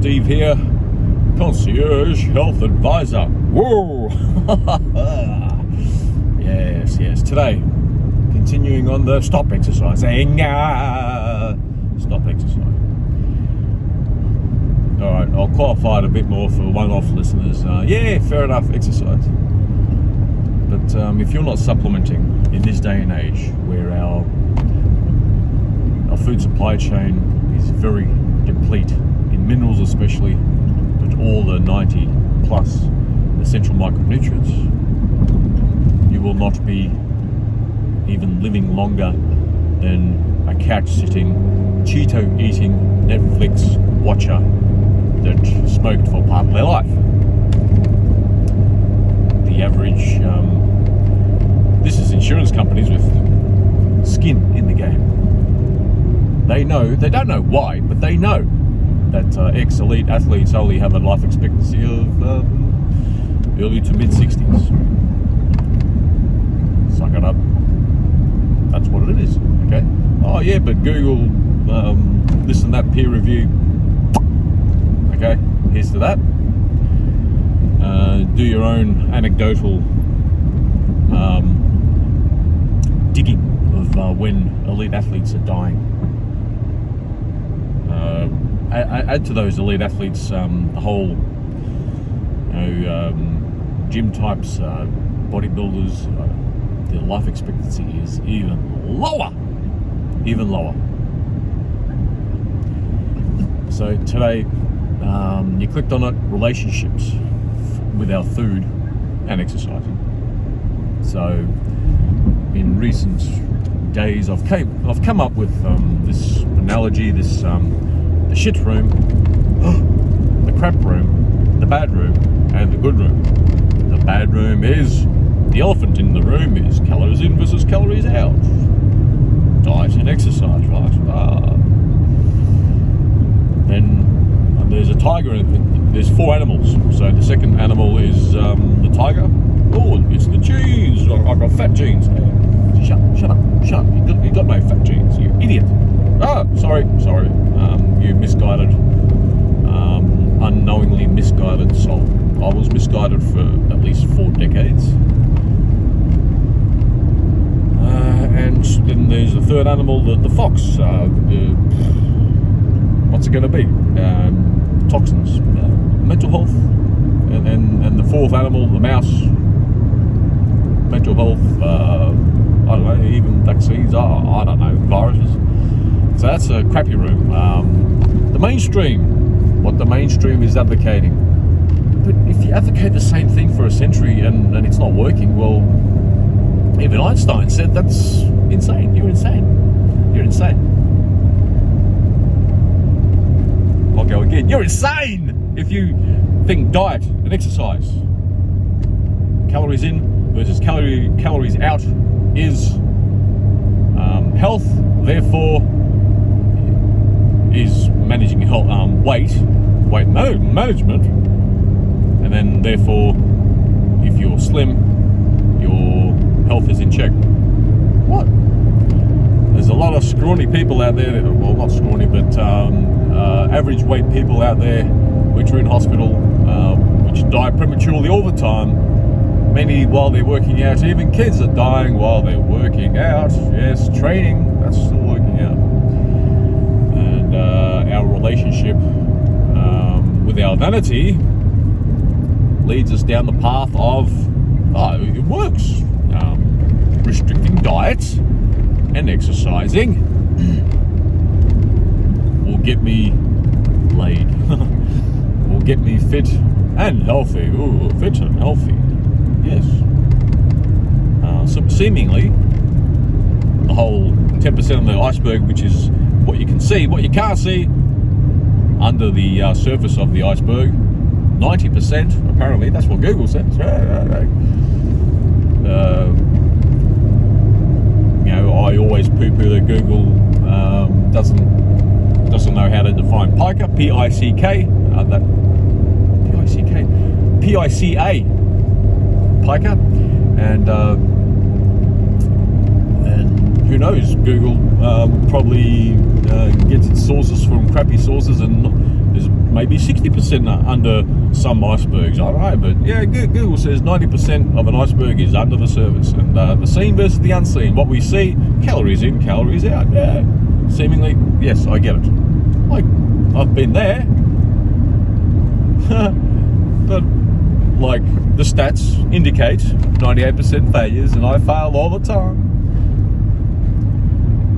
Steve here, Concierge Health Advisor. Whoa! Yes. Today, continuing on the stop exercising. Stop exercising. Alright, I'll qualify it a bit more for one-off listeners. Fair enough, exercise. But if you're not supplementing in this day and age where our food supply chain is very deplete, in minerals especially, but all the 90 plus essential micronutrients, you will not be even living longer than a couch sitting, Cheeto eating Netflix watcher that smoked for part of their life. The average, this is insurance companies with skin in the game. They don't know why, but they know that ex-elite athletes only have a life expectancy of early to mid-60s. Suck it up. That's what it is, okay? Oh yeah, but Google this and that peer review. Okay, here's to that. Do your own anecdotal digging of when elite athletes are dying. Add to those elite athletes the whole, gym types, bodybuilders. Their life expectancy is even lower. So today, you clicked on it, relationships with our food and exercising. So in recent days, I've come up with this analogy, this the shit room, the crap room, the bad room, and the good room. The bad room is, the elephant in the room is calories in versus calories out. Diet and exercise, right? Then there's a tiger, and there's four animals. So the second animal is the tiger. Oh, it's the genes. I've got fat genes. Shut up. You got no fat genes, you idiot. Sorry. You misguided, unknowingly misguided soul. I was misguided for at least 4 decades. And then there's the third animal, the fox. What's it going to be? Toxins, mental health. And the fourth animal, the mouse, mental health, I don't know, even vaccines, I don't know, viruses. So that's a crappy room. The mainstream, what the mainstream is advocating. But if you advocate the same thing for a century and it's not working, well, even Einstein said that's insane. You're insane. I'll go again. You're insane if you think diet and exercise, calories in versus calories out, is health, therefore is managing health, weight management, and then therefore if you're slim, your health is in check. What? There's a lot of scrawny people out there, well, not scrawny, but average weight people out there which are in hospital, which die prematurely all the time, many while they're working out. Even kids are dying while they're working out. Yes, training, that's still working out. And our relationship with our vanity leads us down the path of, it works. Restricting diet and exercising will get me laid. Will get me fit and healthy. Ooh, fit and healthy. Yes. So seemingly, the whole 10% of the iceberg, which is what you can see, what you can't see under the surface of the iceberg, 90%, apparently, that's what Google said. I always poo-poo that Google doesn't know how to define pica, P-I-C-K, P-I-C-A, pica, and who knows, Google probably gets its sources from crappy sources, and there's maybe 60% under some icebergs. I don't know, but yeah, Google says 90% of an iceberg is under the surface. And the seen versus the unseen. What we see, calories in, calories out. Yeah, seemingly, yes, I get it. Like, I've been there. But, like, the stats indicate 98% failures, and I fail all the time.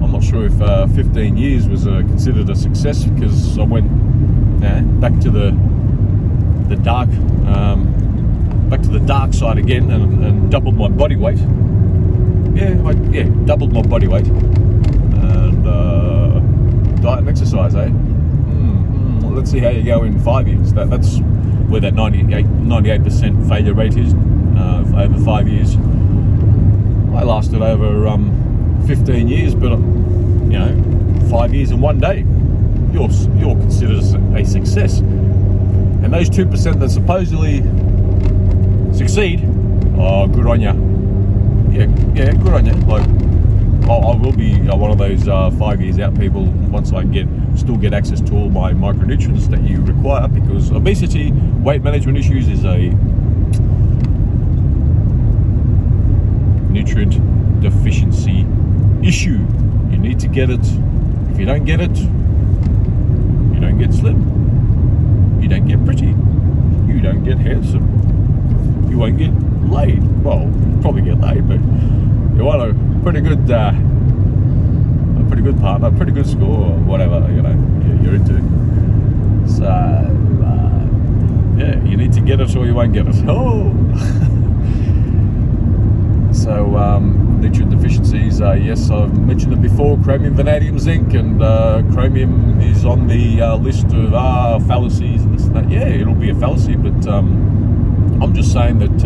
I'm not sure if 15 years was considered a success, because I went back to the dark side again and doubled my body weight. Doubled my body weight. And diet and exercise, let's see how you go in 5 years. That's where that 98% failure rate is over 5 years. I lasted over 15 years, but 5 years in 1 day, you're considered a success. And those 2% that supposedly succeed, oh, good on you. Yeah, good on you. Like, I will be one of those 5 years out people once I still get access to all my micronutrients that you require, because obesity, weight management issues is a nutrient deficiency issue. You need to get it. If you don't get it, you don't get slim. You don't get pretty. You don't get handsome. You won't get laid. Well, you'll probably get laid, but you want a pretty good partner, pretty good score, or whatever you're into. So you need to get it or you won't get it. Oh. So nutrient deficiencies, yes, I've mentioned it before, chromium, vanadium, zinc, and chromium is on the list of fallacies and this and that. Yeah, it'll be a fallacy, but I'm just saying that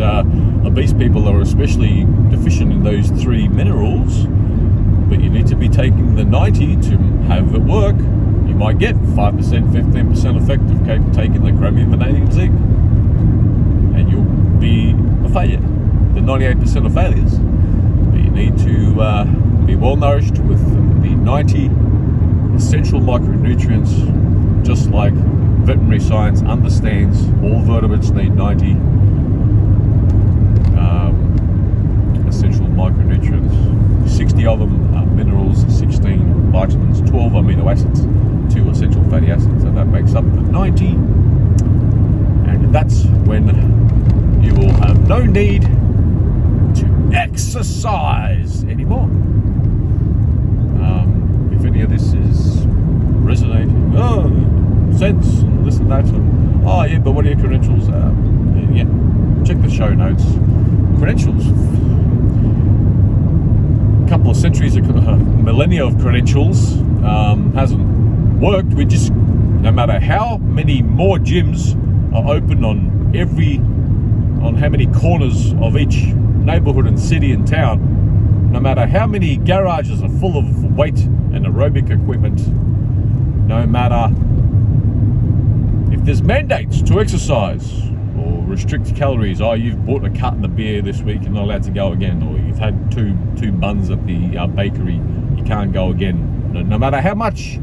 obese people are especially deficient in those three minerals, but you need to be taking the 90 to have it work. You might get 5%, 15% effect of taking the chromium, vanadium, zinc, and you'll be a failure. The 98% of failures. But you need to be well nourished with the 90 essential micronutrients, just like veterinary science understands all vertebrates need 90 essential micronutrients. 60 of them are minerals, 16 vitamins, 12 amino acids, 2 essential fatty acids, and that makes up the 90. And that's when you will have no need to exercise anymore. If any of this is resonating, sense and this and that, and, but what are your credentials? Check the show notes. Credentials, a couple of centuries, millennia of credentials, hasn't worked. We just, no matter how many more gyms are open on how many corners of each neighborhood and city and town, no matter how many garages are full of weight and aerobic equipment, no matter if there's mandates to exercise or restrict calories, you've bought a carton of beer this week, you're not allowed to go again, or you've had two buns at the bakery, you can't go again. No matter how much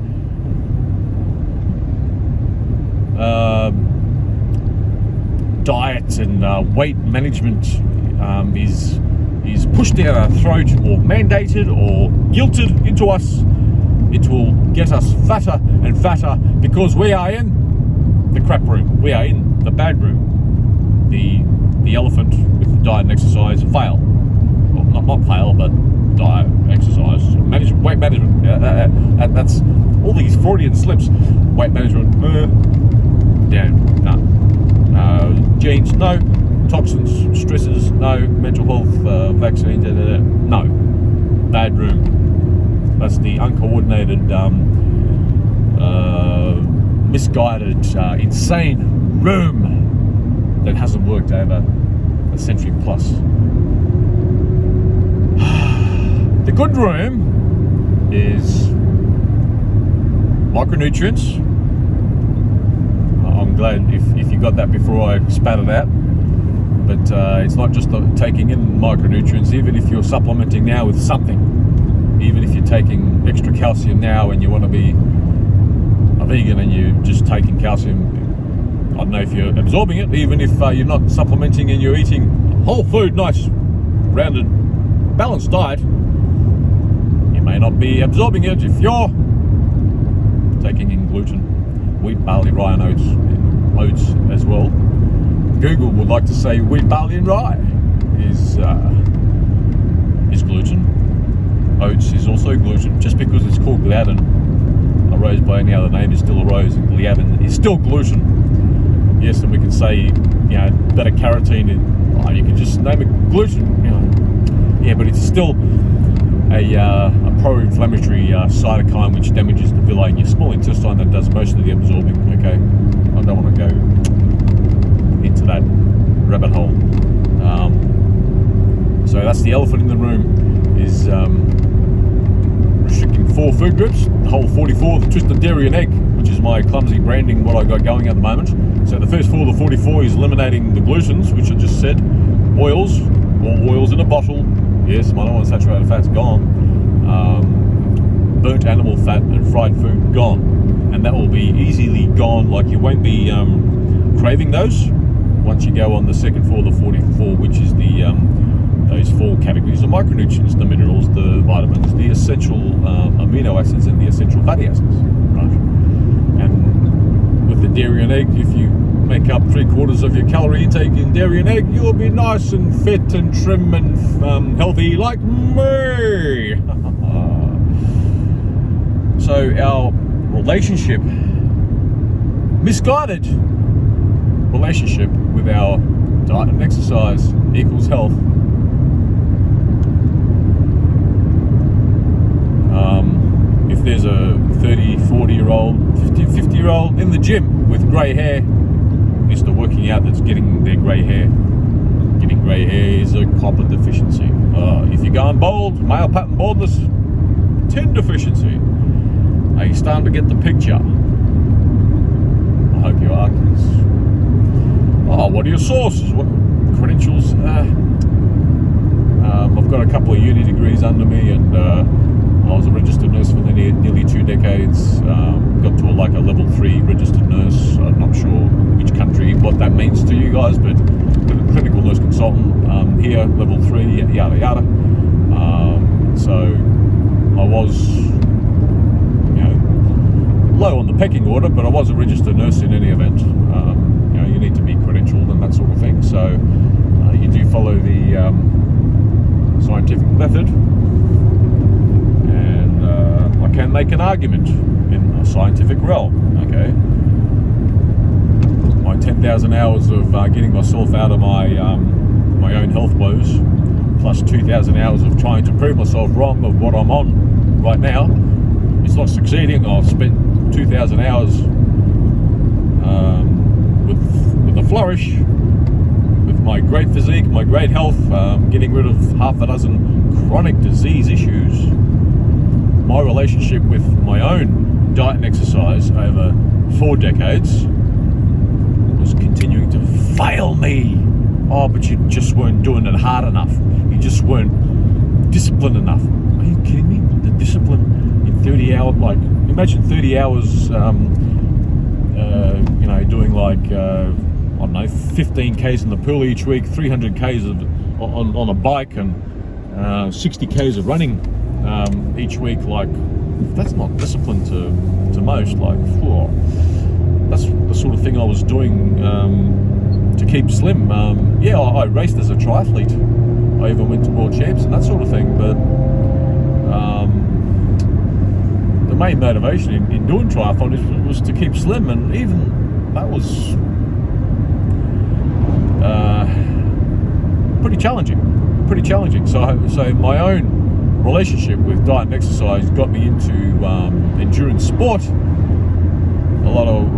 diet and weight management is pushed down our throat or mandated or guilted into us, it will get us fatter and fatter, because we are in the crap room, we are in the bad room. The elephant with the diet and exercise fail. Well, not fail, but diet, exercise, management, weight management. That's all these Freudian slips. Weight management, down, no. Genes, no. Toxins, stresses, no. Mental health, vaccines, no. Bad room. That's the uncoordinated, misguided, insane room that hasn't worked over a century plus. The good room is micronutrients. I'm glad if you got that before I spat it out. But it's not just taking in micronutrients. Even if you're supplementing now with something, even if you're taking extra calcium now and you want to be a vegan and you're just taking calcium, I don't know if you're absorbing it, even if you're not supplementing and you're eating whole food, nice, rounded, balanced diet, you may not be absorbing it if you're taking in gluten, wheat, barley, rye and oats as well. Google would like to say wheat, barley and rye is gluten. Oats is also gluten. Just because it's called gliadin, a rose by any other name is still a rose, and gliadin is still gluten. Yes, and we can say, beta carotene, you can just name it gluten, yeah, but it's still a pro-inflammatory cytokine which damages the villi in your small intestine that does most of the absorbing. Okay, I don't want to go into that rabbit hole. So that's the elephant in the room, is restricting 4 food groups, the whole 44, the twisted dairy and egg, which is my clumsy branding, what I got going at the moment. So the first 4 of the 44 is eliminating the glutens, which I just said, oils, or oils in a bottle, yes, monounsaturated fat's gone, burnt animal fat and fried food gone, and that will be easily gone, like you won't be craving those once you go on the second 4 of the 44, which is the those 4 categories of micronutrients, the minerals, the vitamins, the essential amino acids and the essential fatty acids, right? And with the dairy and egg, if you make up 3/4 of your calorie intake in dairy and egg, you'll be nice and fit and trim and healthy like me. So our relationship, misguided relationship with our diet and exercise equals health. If there's a 30, 40-year-old, 50-year-old in the gym with grey hair, Mr. Working Out that's getting their grey hair. Getting grey hair is a copper deficiency. If you're going bald, male pattern baldness, tin deficiency. Are you starting to get the picture? I hope you are, kids. What are your sources? What credentials? I've got a couple of uni degrees under me, and I was a registered nurse for nearly 2 decades. Got to a level 3 registered nurse. I'm not sure which country, what that means to you guys, but clinical nurse consultant here, level 3, yada yada. So I was, low on the pecking order, but I was a registered nurse in any event. You need to be credentialed and that sort of thing. So you do follow the scientific method. I can make an argument in a scientific realm, okay? My 10,000 hours of getting myself out of my own health woes, plus 2,000 hours of trying to prove myself wrong of what I'm on right now, it's not succeeding. I've spent 2,000 hours with a flourish, with my great physique, my great health, getting rid of half a dozen chronic disease issues. My relationship with my own diet and exercise over 4 decades was continuing to fail me. But you just weren't doing it hard enough. You just weren't disciplined enough. Are you kidding me? The discipline in 30 hours, imagine 30 hours, doing 15 Ks in the pool each week, 300 Ks on a bike, and 60 Ks of running each week. That's not discipline to most. That's the sort of thing I was doing to keep slim. I raced as a triathlete. I even went to world champs and that sort of thing, but the main motivation in doing triathlon was to keep slim, and even that was pretty challenging. So my own relationship with diet and exercise got me into endurance sport. A lot of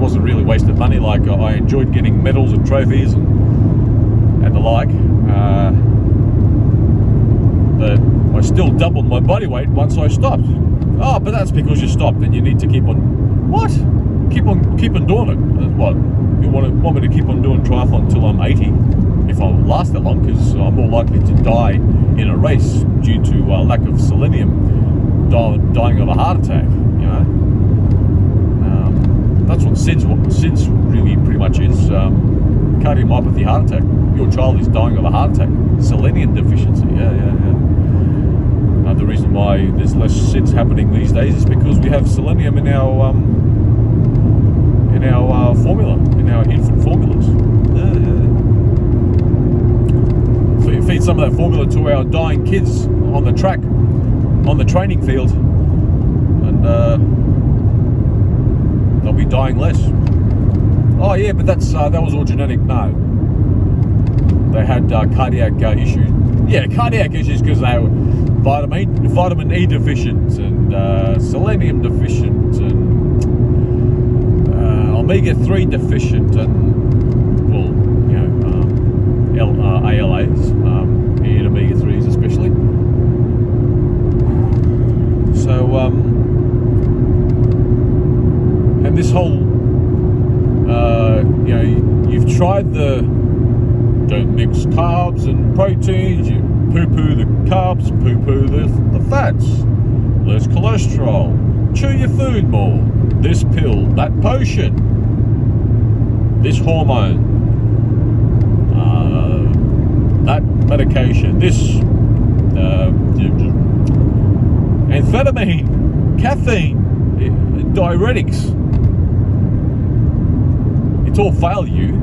wasn't really wasted money. I enjoyed getting medals and trophies and the like, but I still doubled my body weight once I stopped. But that's because you stopped, and you need to keep on keep on doing it. What, you want me to keep on doing triathlon until I'm 80? If I last that long, because I'm more likely to die in a race due to lack of selenium dying of a heart attack. You know, that's what SIDS really pretty much is. Cardiomyopathy, heart attack. Your child is dying of a heart attack. Selenium deficiency. Yeah. The reason why there's less SIDS happening these days is because we have selenium in our formula, in our infant formulas. Feed some of that formula to our dying kids on the track, on the training field, and they'll be dying less. Oh yeah, but that was all genetic. No, they had cardiac issues. Yeah, cardiac issues because they were vitamin E deficient and selenium deficient and omega-3 deficient and ALAs, and omega-3s especially. So and this whole you've tried the don't mix carbs and proteins, you poo-poo the carbs, poo-poo the fats, less cholesterol, chew your food more, this pill, that potion, this hormone, that medication, this amphetamine, caffeine, diuretics, it's all fail you.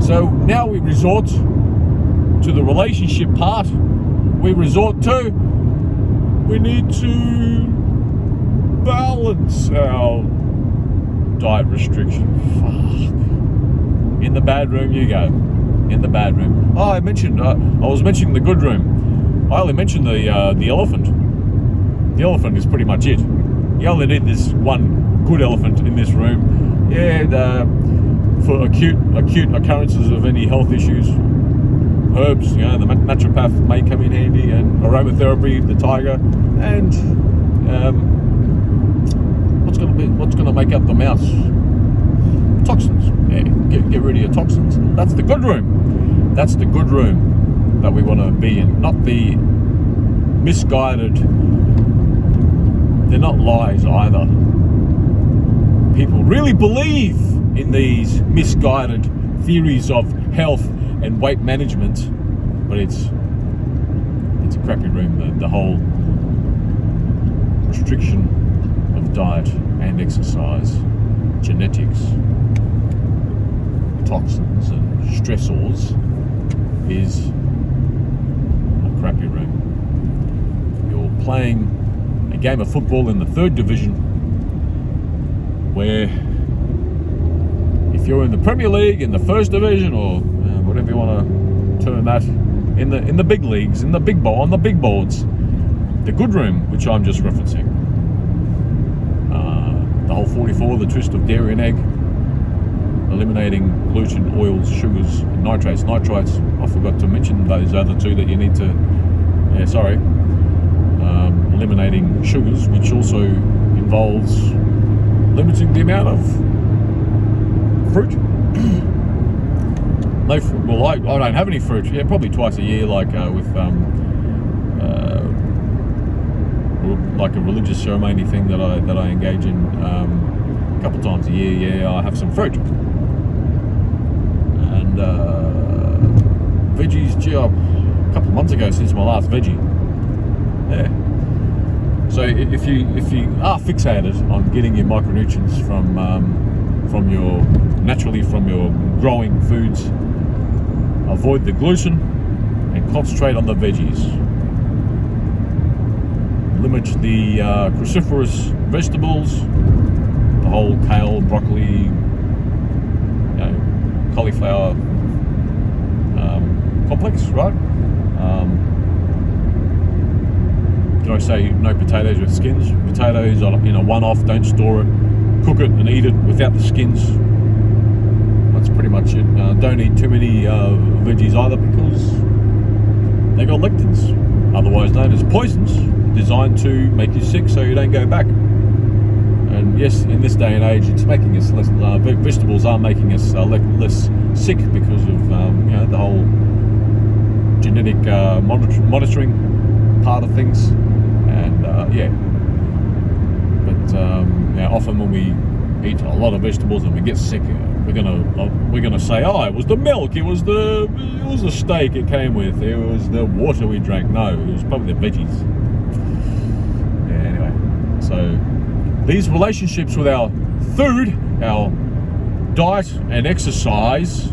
So now we resort to the relationship part. We need to balance our diet restriction. Fuck. In the bad room you go. In the bad room. Oh, I was mentioning the good room. I only mentioned the elephant. The elephant is pretty much it. You only need this one good elephant in this room. Yeah, for acute occurrences of any health issues. Herbs, the naturopath may come in handy, and aromatherapy, the tiger, and what's going to make up the mouse? Toxins. Yeah, get rid of your toxins. That's the good room. That's the good room that we want to be in, not the misguided. They're not lies either. People really believe in these misguided theories of health and weight management, but it's a crappy room. The whole restriction of diet and exercise, genetics, toxins and stressors is a crappy room. You're playing a game of football in the 3rd division where if you're in the Premier League, in the 1st division, or whatever you want to term that, in the big leagues, on the big boards, the good room, which I'm just referencing, the whole 44, the twist of dairy and egg, eliminating gluten, oils, sugars, nitrates. I forgot to mention those other two that you need to. Eliminating sugars, which also involves limiting the amount of fruit. No fruit. Well, I don't have any fruit. Yeah, probably twice a year, like with like a religious ceremony thing that I engage in a couple times a year. Yeah, I have some fruit and veggies. Gee, a couple of months ago since my last veggie. Yeah. So if you are fixated on getting your micronutrients from your growing foods, avoid the gluten and concentrate on the veggies. Limit the cruciferous vegetables, the whole kale, broccoli, cauliflower complex, right? Did I say no potatoes with skins? Potatoes in a one-off, don't store it. Cook it and eat it without the skins. That's pretty much it. Don't eat too many veggies either, because they got lectins, otherwise known as poisons, designed to make you sick so you don't go back. And yes, in this day and age, it's making us less. Vegetables are making us less sick because of the whole genetic monitoring part of things, and But often when we eat a lot of vegetables and we get sick, we're gonna say, oh, it was the milk, it was the steak it came with, it was the water we drank. No, it was probably the veggies. Yeah. Anyway, so these relationships with our food, our diet and exercise,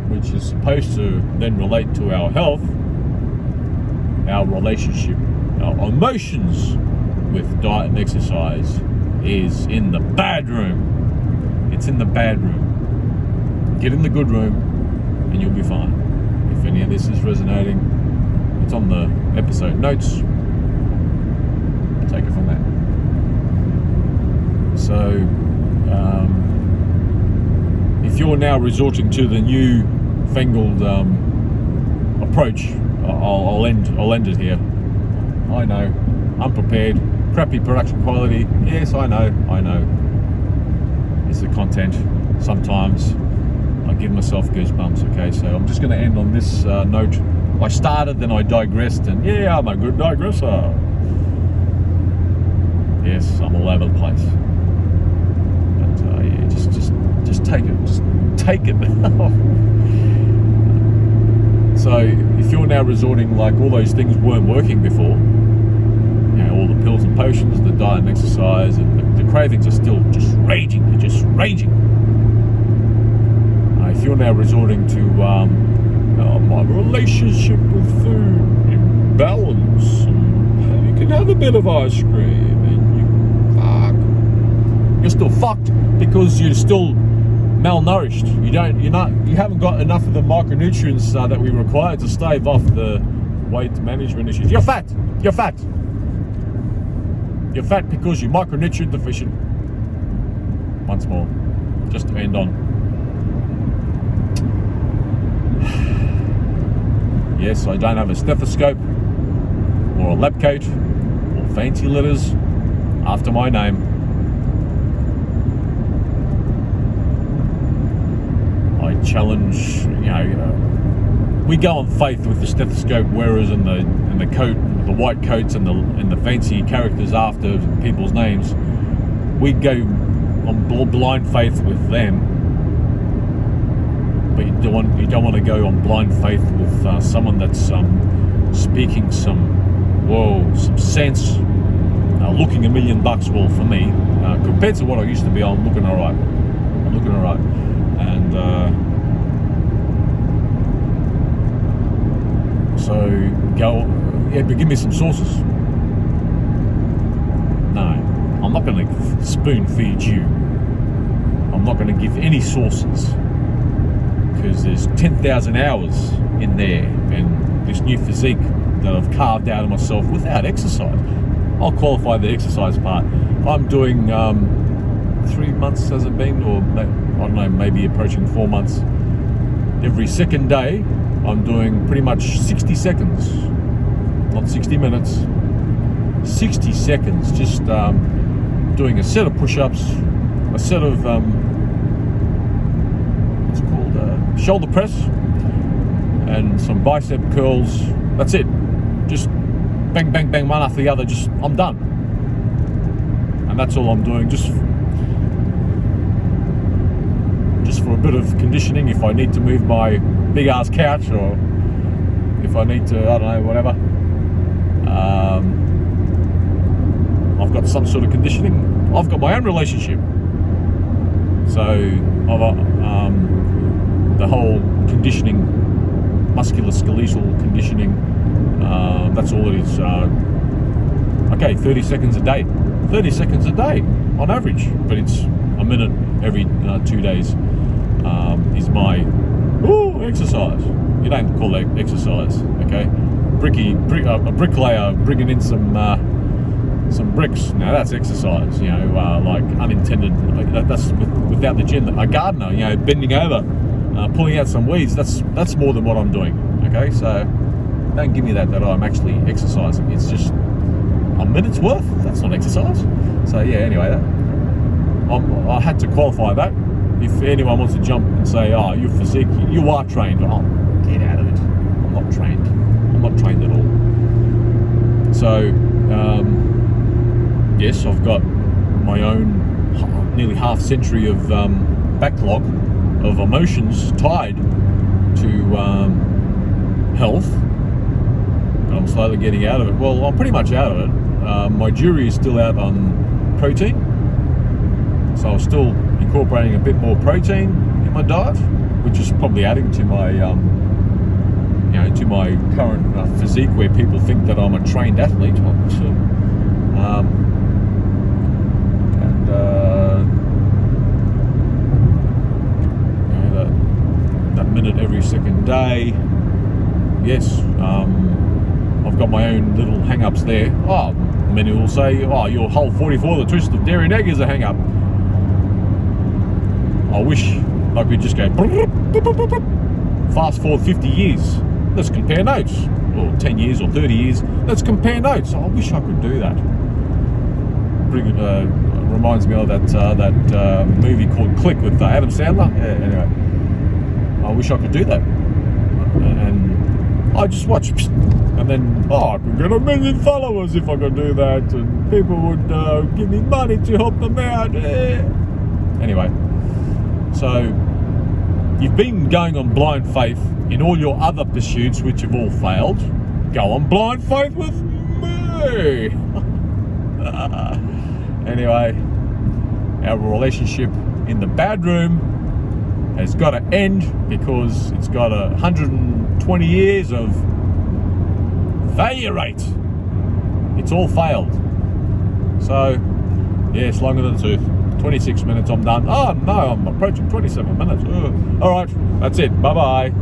which is supposed to then relate to our health, our relationship, our emotions with diet and exercise is in the bad room. It's in the bad room. Get in the good room and you'll be fine. If any of this is resonating, it's on the episode notes. Take it from there. So, if you're now resorting to the new fangled approach, I'll end it here. I know, unprepared, crappy production quality. Yes, I know. It's the content. Sometimes I give myself goosebumps. Okay, so I'm just going to end on this note. I started, then I digressed, and yeah, I'm a good digressor. Yes, I'm all over the place. But yeah, just take it. Just take it. So if you're now resorting, like all those things weren't working before, all the pills and potions, the diet and exercise, and the cravings are still just raging. They're just raging. If you're now resorting to my relationship with food in balance, and you can have a bit of ice cream, and you're still fucked because you're still malnourished. You haven't got enough of the micronutrients that we require to stave off the weight management issues. You're fat. You're fat because you're micronutrient deficient. Once more, just to end on. Yes, I don't have a stethoscope or a lab coat or fancy letters after my name. I challenge, we go on faith with the stethoscope wearers and the coat, the white coats and the fancy characters after people's names. We go on blind faith with them, but you don't want to go on blind faith with someone that's speaking some sense, looking $1 million. Well, for me, compared to what I used to be, I'm looking alright. And so but give me some sources. No, I'm not going to spoon feed you. I'm not going to give any sources, because there's 10,000 hours in there, and this new physique that I've carved out of myself without exercise. I'll qualify the exercise part. I'm doing 3 months, has it been, or I don't know, maybe approaching 4 months. Every second day I'm doing pretty much 60 seconds, not 60 minutes, 60 seconds, just doing a set of push-ups, a set of what's it called, shoulder press, and some bicep curls. That's it. Just bang, bang, bang, one after the other. Just, I'm done. And that's all I'm doing. Just for a bit of conditioning, if I need to move my big ass couch, or if I need to, I don't know, whatever. I've got some sort of conditioning. I've got my own relationship. So the whole conditioning, musculoskeletal conditioning, that's all it is. Okay, 30 seconds a day. 30 seconds a day on average, but it's a minute every 2 days is my exercise. You don't call that exercise, okay? A bricklayer bringing in some bricks. Now that's exercise, like unintended. That's without the gym. A gardener, bending over, pulling out some weeds. That's more than what I'm doing. Okay, so don't give me that I'm actually exercising. It's just a minute's worth. That's not exercise. So yeah. Anyway, I had to qualify that. If anyone wants to jump and say, "Oh, you're physique, you are trained," oh, get out of it. I'm not trained. I'm not trained at all. So, yes, I've got my own nearly half century of backlog of emotions tied to health, but I'm slowly getting out of it. Well, I'm pretty much out of it. My jury is still out on protein, so I'm still incorporating a bit more protein in my diet, which is probably adding to my to my current physique, where people think that I'm a trained athlete. That minute every second day. Yes, I've got my own little hang-ups there. Many will say, your whole 44, the twist of dairy and egg, is a hang-up. I wish I could just go fast forward 50 years. Let's compare notes. Or 10 years or 30 years. Let's compare notes. I wish I could do that. Reminds me of that movie called Click with Adam Sandler. Yeah, anyway. I wish I could do that. And I just watch, and then I could get 1 million followers if I could do that, and people would give me money to help them out. Anyway, so you've been going on blind faith in all your other pursuits, which have all failed. Go on blind faith with me. Anyway, our relationship in the bedroom has got to end because it's got 120 years of failure rate. It's all failed. So, yes, longer than the tooth. 26 minutes, I'm done. Oh no, I'm approaching 27 minutes. All right, that's it. Bye-bye.